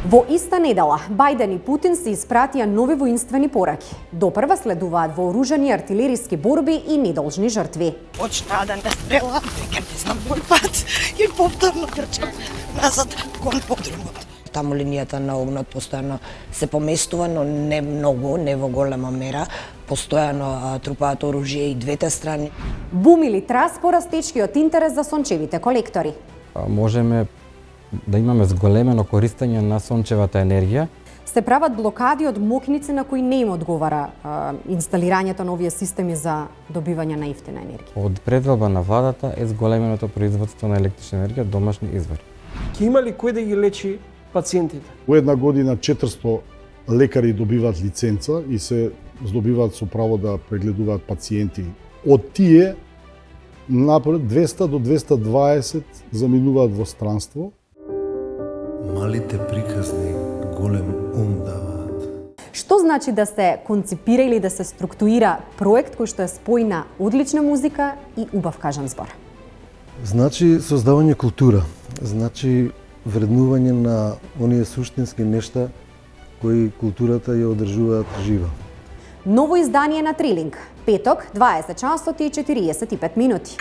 Во иста недела, Бајден и Путин се испратија нови воинствени пораки. Допрва следуваат вооружени артилериски борби и недолжни жртви. Почнаа да не стрелам, дека не знам мој пат и повторно трчам назад кон подрумот. Таму линијата на огнот постојано се поместува, но не многу, не во голема мера. Постојано трупаат оружје и двете страни. Бум или трас по растечкиот интерес за сончевите колектори. Можеме да имаме зголемено користење на сончевата енергија. Се прават блокади од мокници на кои не им одговара инсталирањето на овие системи за добивање на ефтина енергија. Од предвелба на владата е зголеменото производство на електрична енергија од домашни извори. Ќе има ли кој да ги лечи пациентите? Во една година 400 лекари добиваат лиценца и се здобиваат со право да прегледуваат пациенти. Од тие напред 200 до 220 заминуваат во странство. Малите приказни голем ум даваат. Што значи да се конципира или да се структурира проект кој што е спој на одлична музика и убав кажан збор? Значи создавање култура, значи вреднување на оние суштински нешта кои културата ја одржуваат жива. Ново издание на Трилинг, петок, 20 часот и 45 минути.